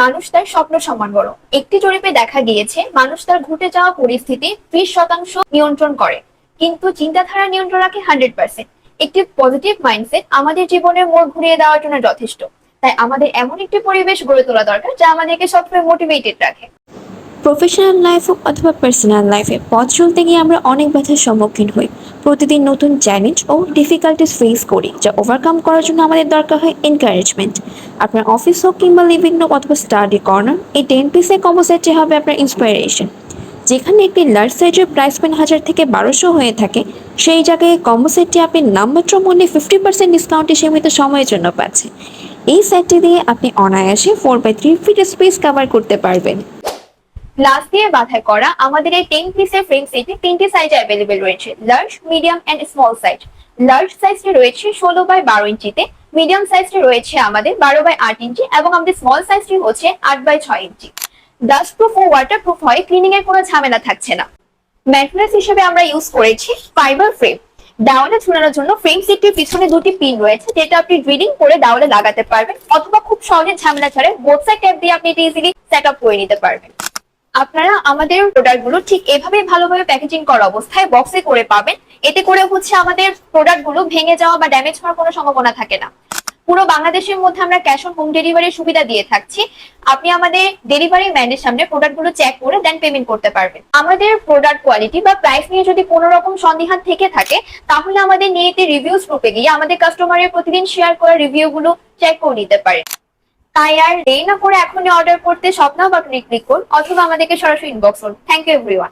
মানুষ তার স্বপ্ন সমান বড়। একটি জরিপে দেখা গিয়েছে মানুষ তার ঘটে যাওয়া পরিস্থিতি 20% নিয়ন্ত্রণ করে, কিন্তু চিন্তাধারা নিয়ন্ত্রণ রাখে 100%। একটি পজিটিভ মাইন্ডসেট আমাদের জীবনের মোড় ঘুরিয়ে দেওয়ার জন্য যথেষ্ট। তাই আমাদের এমন একটি পরিবেশ গড়ে তোলা দরকার যা আমাদেরকে সবসময় মোটিভেটেড রাখে। প্রফেশনাল লাইফ হোক অথবা পার্সোনাল লাইফে পথ চলতে গিয়ে আমরা অনেক বাধার সম্মুখীন হই। প্রতিদিন নতুন চ্যালেঞ্জ ও ডিফিকাল্টিস ফেস করি, যা ওভারকাম করার জন্য আমাদের দরকার হয় এনকারেজমেন্ট। আপনার অফিস হোক কিংবা লিভিং রুম অথবা স্টাডি কর্নার, এই 10 পিসের কম্বো সেটটি হবে আপনার ইন্সপিরেশন। যেখানে একটি লার্জ সাইজের প্রাইস পয়েন্ট 1000 থেকে 1200 হয়ে থাকে, সেই জায়গায় কম্বো সেটটি আপনি নামমাত্র মূল্যে 50% ডিসকাউন্টে সীমিত সময়ের জন্য পাচ্ছেন। এই সেটটি দিয়ে আপনি অনায়াসে 4x3 ফিট স্পেস কভার করতে পারবেন। গ্লাস দিয়ে বাছাই করা আমাদের এই 10 পিসের ফ্রেম সেটে 3টি সাইজে অ্যাভেলেবেল রয়েছে: large, medium and small size. Large সাইজটি রয়েছে 16x12 ইঞ্চিতে, মিডিয়াম সাইজটি রয়েছে আমাদের 12x8 ইঞ্চি এবং আমাদের স্মল সাইজটি হচ্ছে 8x6 ইঞ্চি। Dust proof oh water proof হয়, ক্লিনিং এর কোনো ঝামেলা থাকছে না। ম্যাট্রেস হিসেবে আমরা ইউজ করেছি ফাইবার ফ্রেম। দেওয়ালে ঝুলানোর জন্য ফ্রেম সেটটির পিছনে দুটি পিন রয়েছে, যেটা আপনি ড্রিলিং করে দেওয়ালে লাগাতে পারবেন, অথবা খুব সহজে ঝামেলা ছাড়া বোথ সাইড ট্যাপ দিয়ে আপনি এটা ইজিলি সেট আপ করে নিতে পারবেন। আপনারা আমাদের প্রোডাক্টগুলো ঠিক এভাবে ভালোভাবে প্যাকেজিং করা অবস্থায় বক্সে করে পাবেন। এতে করে হচ্ছে আমাদের প্রোডাক্টগুলো ভেঙে যাওয়া বা ড্যামেজ হওয়ার কোনো সম্ভাবনা থাকে না। পুরো বাংলাদেশের মধ্যে আমরা ক্যাশ অন হোম ডেলিভারির সুবিধা দিয়ে থাকছি। আপনি আমাদের ডেলিভারি ম্যানের সামনে প্রোডাক্টগুলো চেক করে দেন পেমেন্ট করতে পারবেন। আমাদের প্রোডাক্ট কোয়ালিটি বা প্রাইস নিয়ে যদি কোনো রকম সন্দিহান থেকে থাকে, তাহলে আমাদের নিয়তি রিভিউজ গ্রুপে গিয়ে আমাদের কাস্টমারের প্রতিদিন শেয়ার করা রিভিউগুলো চেক করে নিতে পারেন। তাই আর দেরি না করে এখনই অর্ডার করতে স্বপ্না বাটনে ক্লিক করুন, অথবা আমাদেরকে সরাসরি ইনবক্স করুন। Thank you everyone.